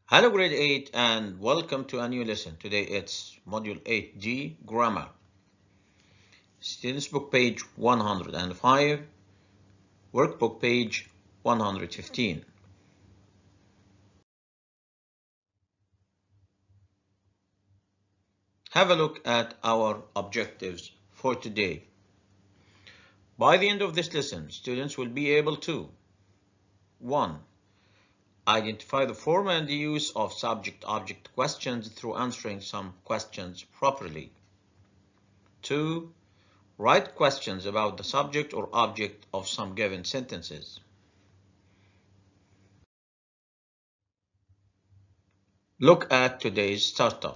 Hello grade 8 and welcome to a new lesson. Today it's module 8G grammar. Students book page 105, workbook page 115. Have a look at our objectives for today. By the end of this lesson, students will be able to 1. Identify the form and the use of subject-object questions through answering some questions properly. 2. Write questions about the subject or object of some given sentences. Look at today's starter.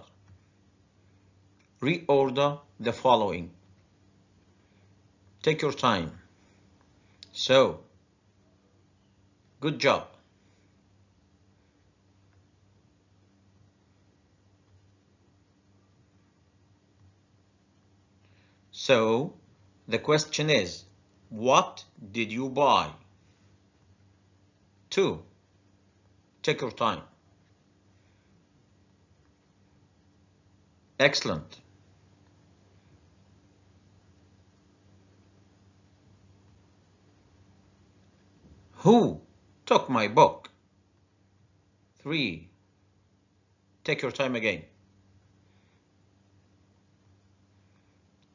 Reorder the following. Take your time. So, good job. So, the question is, what did you buy? 2. Take your time. Excellent. Who took my book? 3. Take your time again.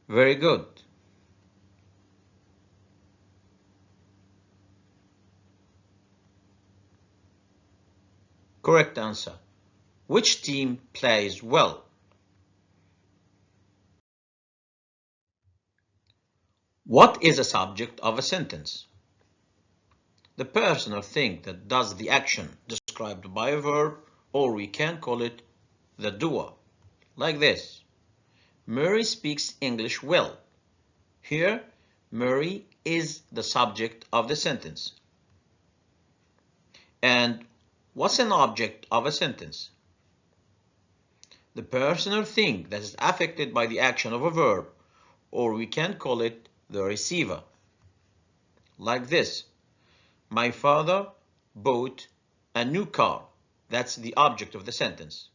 Very good. Correct answer. Which team plays well? What is the subject of a sentence? The person or thing that does the action described by a verb, or we can call it the doer. Like this. Mary speaks English well. Here, Mary is the subject of the sentence. And what's an object of a sentence? The person or thing that is affected by the action of a verb, or we can call it the receiver. Like this. My father bought a new car. That's the object of the sentence.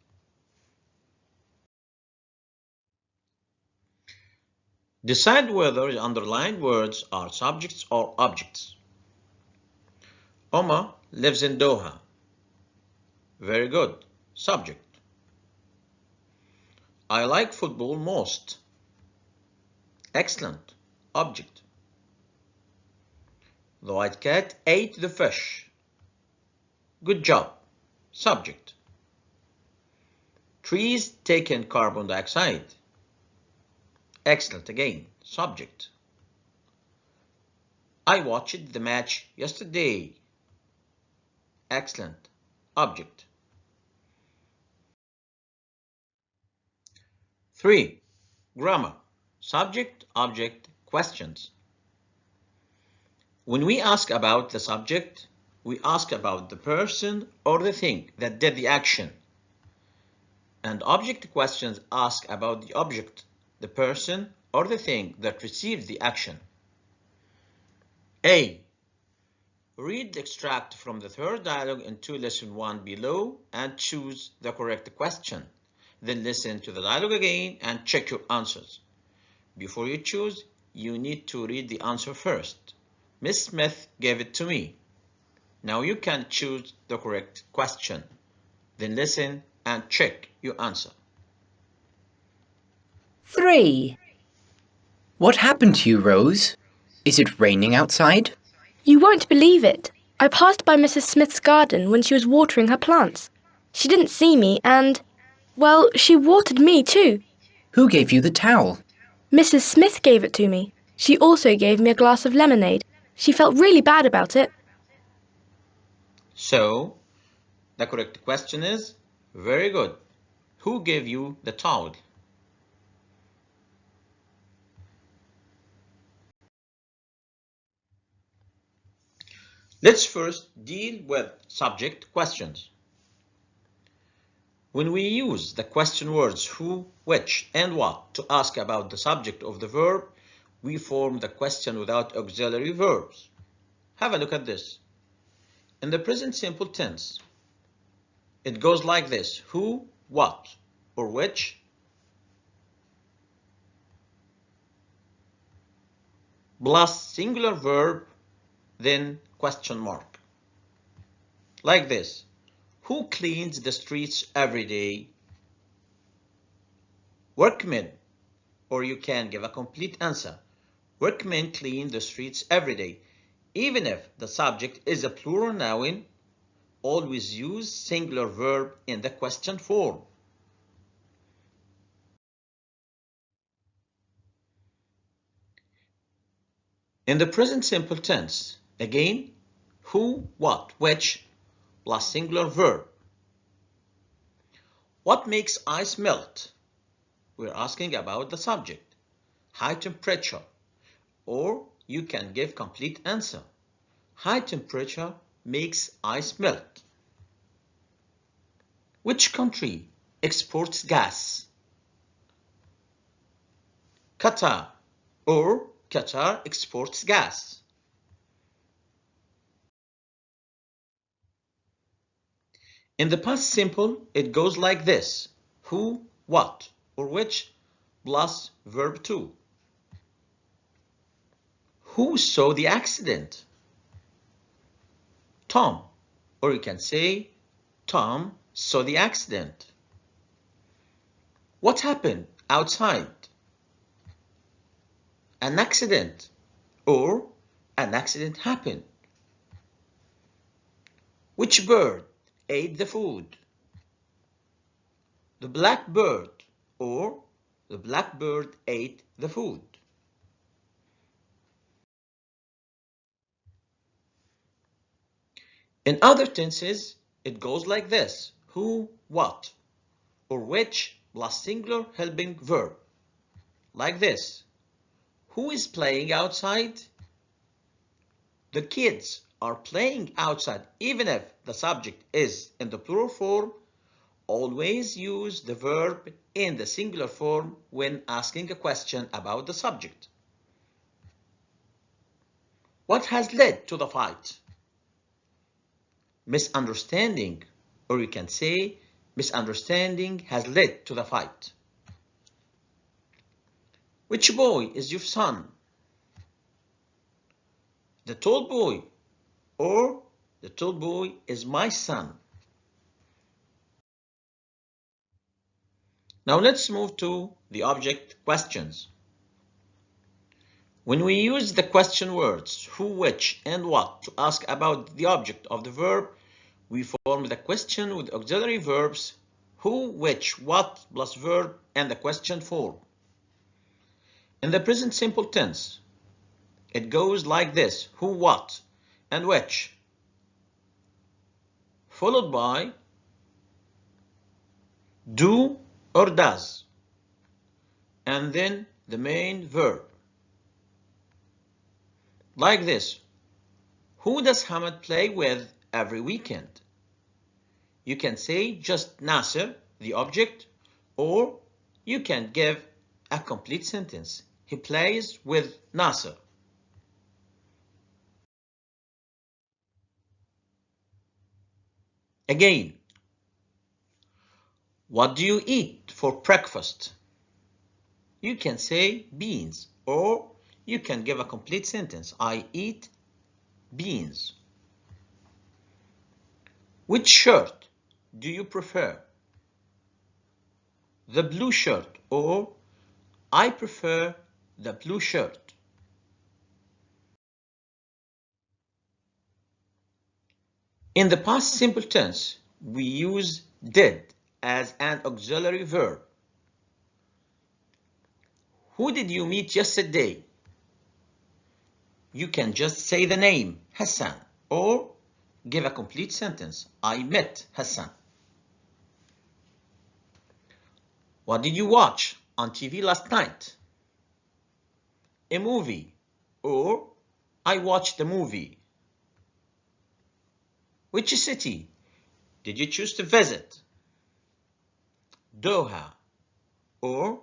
Decide whether the underlined words are subjects or objects. Omar lives in Doha. Very good. Subject. I like football most. Excellent. Object. The white cat ate the fish. Good job. Subject. Trees take in carbon dioxide. Excellent again. Subject. I watched the match yesterday. Excellent. Object. 3. Grammar. Subject, object, questions. When we ask about the subject, we ask about the person or the thing that did the action. And object questions ask about the object, the person or the thing that received the action. A. Read the extract from the third dialogue into lesson 1 below and choose the correct question. Then listen to the dialogue again and check your answers. Before you choose, you need to read the answer first. Miss Smith gave it to me. Now you can choose the correct question. Then listen and check your answer. 3. What happened to you, Rose? Is it raining outside? You won't believe it. I passed by Mrs. Smith's garden when she was watering her plants. She didn't see me and, well, she watered me too. Who gave you the towel? Mrs. Smith gave it to me. She also gave me a glass of lemonade. She felt really bad about it. So, the correct question is, very good. Who gave you the towel? Let's first deal with subject questions. When we use the question words who, which, and what to ask about the subject of the verb, we form the question without auxiliary verbs. Have a look at this. In the present simple tense, It goes like this: who, what, or which, plus singular verb, then question mark. Like this: who cleans the streets every day? Workmen, or you can give a complete answer. Workmen clean the streets every day. Even if the subject is a plural noun, always use singular verb in the question form. In the present simple tense, again, who, what, which, plus singular verb. What makes ice melt? We're asking about the subject. High temperature, or you can give complete answer. High temperature makes ice melt. Which country exports gas? Qatar, or Qatar exports gas. In the past simple, it goes like this: who, what, or which, plus verb 2. Who saw the accident? Tom, or you can say Tom saw the accident. What happened outside? An accident, or an accident happened. Which bird ate the food? The blackbird, or the blackbird ate the food. In other tenses, it goes like this: who, what, or which, plus singular helping verb. Like this: who is playing outside? The kids are playing outside. Even if the subject is in the plural form, always use the verb in the singular form when asking a question about the subject. What has led to the fight? Misunderstanding, or you can say misunderstanding has led to the fight. Which boy is your son? The tall boy, or the tall boy is my son. Now let's move to the object questions. When we use the question words who, which, and what to ask about the object of the verb, we form the question with auxiliary verbs who, which, what, plus verb, and the question form. In the present simple tense, it goes like this: who, what, and which, followed by do or does, and then the main verb. Like this: who does Hamad play with every weekend? You can say just Nasser, the object, or you can give a complete sentence. He plays with Nasser. Again, what do you eat for breakfast? You can say beans, or you can give a complete sentence. I eat beans. Which shirt do you prefer? The blue shirt, or I prefer the blue shirt. In the past simple tense, we use did as an auxiliary verb. Who did you meet yesterday? You can just say the name, Hassan, or give a complete sentence. I met Hassan. What did you watch on TV last night? A movie, or I watched a movie. Which city did you choose to visit? Doha, or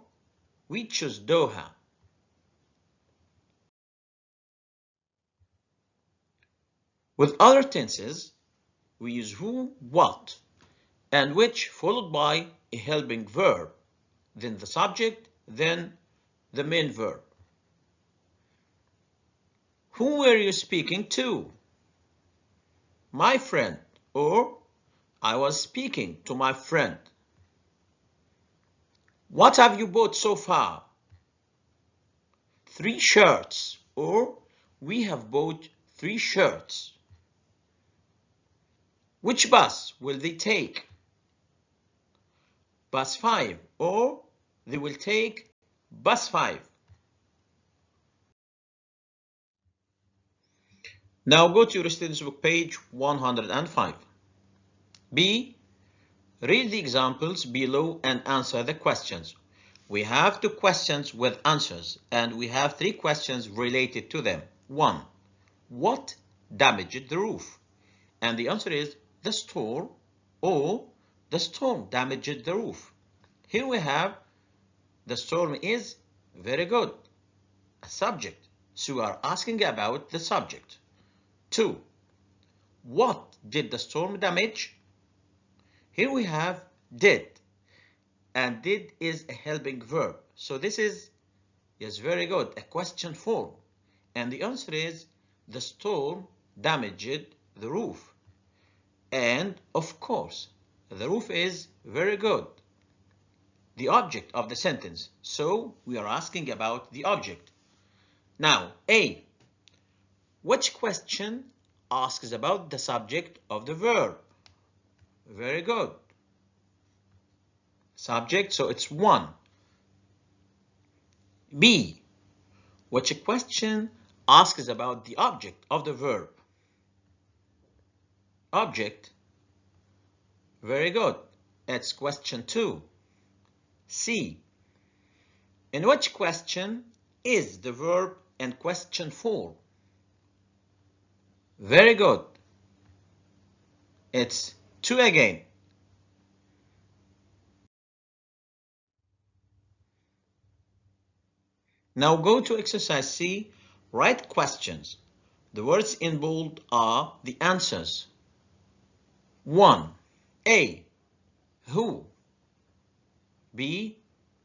we choose Doha. With other tenses, we use who, what, and which followed by a helping verb, then the subject, then the main verb. Who were you speaking to? My friend, or I was speaking to my friend. What have you bought so far? 3 shirts, or we have bought 3 shirts. Which bus will they take? Bus 5, or they will take bus 5. Now go to your student's book page 105. B. Read the examples below and answer the questions. We have 2 questions with answers, and we have 3 questions related to them. 1. What damaged the roof? And the answer is the storm, or the storm damaged the roof. Here we have the storm is very good, a subject. So we are asking about the subject. 2. What did the storm damage? Here we have did, and did is a helping verb. So this is, yes, very good, a question form. And the answer is the storm damaged the roof. And of course, the roof is very good, the object of the sentence. So we are asking about the object. Now, A. Which question asks about the subject of the verb? Very good. Subject, so it's 1. B. Which question asks about the object of the verb? Object. Very good. It's question 2. C. In which question is the verb in question 4? Very good. It's 2 again. Now go to exercise C. Write questions. The words in bold are the answers. 1. A. Who? B.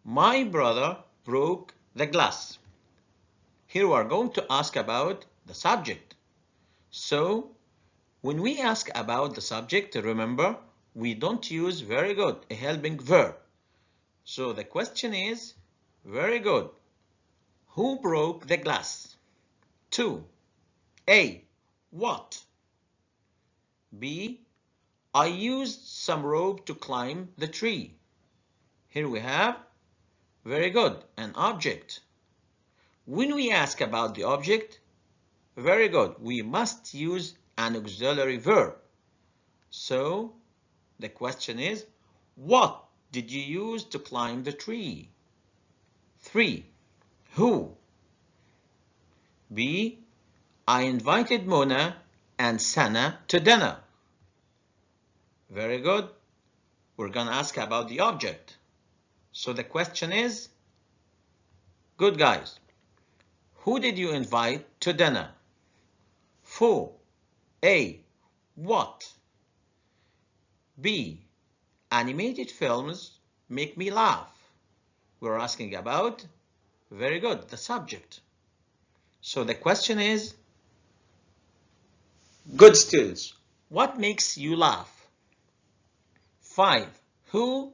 My brother broke the glass. Here we are going to ask about the subject. So, when we ask about the subject, remember, we don't use very good, a helping verb. So the question is, very good. Who broke the glass? 2. A. What? B. I used some rope to climb the tree. Here we have, very good, an object. When we ask about the object, very good, we must use an auxiliary verb. So the question is, what did you use to climb the tree? 3. Who? B. I invited Mona and Sana to dinner. Very good. We're going to ask about the object. So the question is, good guys, who did you invite to dinner? 4. A. What? B. Animated films make me laugh. We're asking about, very good, the subject. So the question is, good students, what makes you laugh? 5. Who?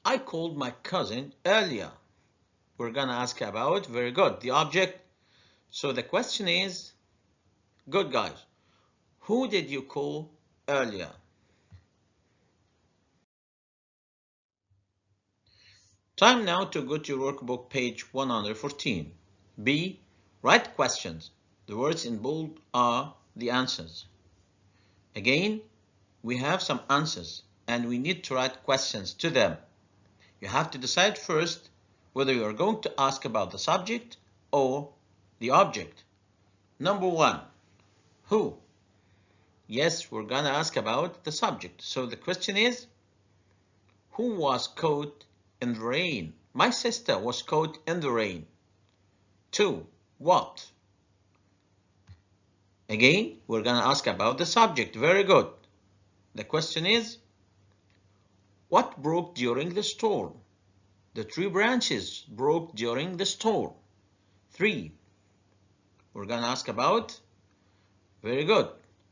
I called my cousin earlier. We're going to ask about, very good, the object. So the question is, good guys, who did you call earlier? Time now to go to your workbook page 114. B. Write questions. The words in bold are the answers. Again, we have some answers and we need to write questions to them. You have to decide first whether you are going to ask about the subject or the object. Number 1. Who? Yes, we're going to ask about the subject. So the question is, who was caught in the rain? My sister was caught in the rain. 2. What? Again, we're going to ask about the subject. Very good. The question is, what broke during the storm? The tree branches broke during the storm. 3. We're going to ask about, very good,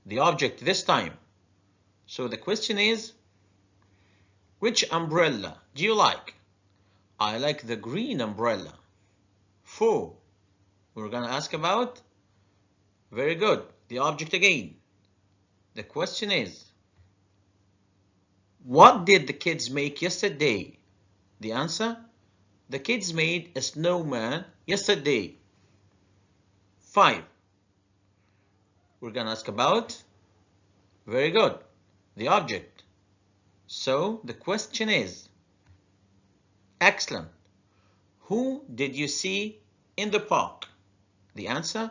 the object this time. So the question is, which umbrella do you like? I like the green umbrella. 4. We're going to ask about, very good, the object again. The question is, what did the kids make yesterday? The answer, the kids made a snowman yesterday. 5. We're going to ask about, very good, the object. So the question is, excellent, who did you see in the park? The answer,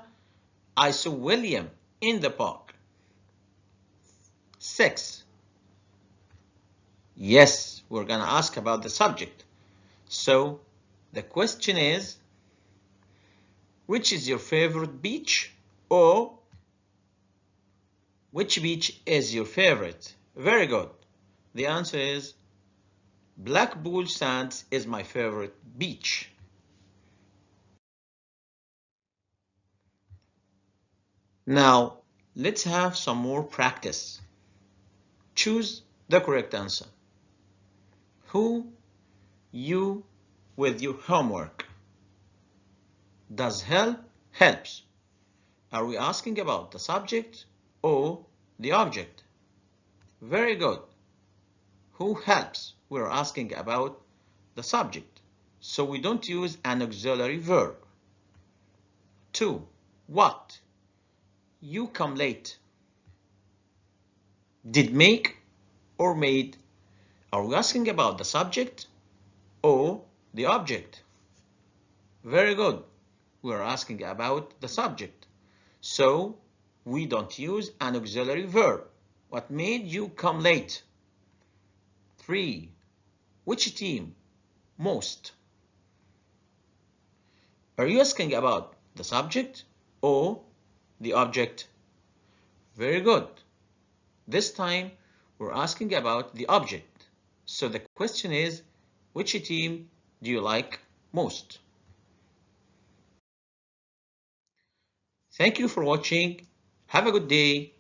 I saw William in the park. 6. Yes, we're going to ask about the subject. So the question is, which is your favorite beach? Or which beach is your favorite? Very good. The answer is, Black Bull Sands is my favorite beach. Now, let's have some more practice. Choose the correct answer. Who, you, with your homework. Does help, helps. Are we asking about the subject or the object? Very good. Who helps? We're asking about the subject, so we don't use an auxiliary verb. 2. What? You come late. Did make or made? Are we asking about the subject or the object? Very good. We're asking about the subject, so we don't use an auxiliary verb. What made you come late? 3. Which team? Most. Are you asking about the subject or the object? Very good. This time we're asking about the object. So the question is, which team do you like most? Thank you for watching. Have a good day.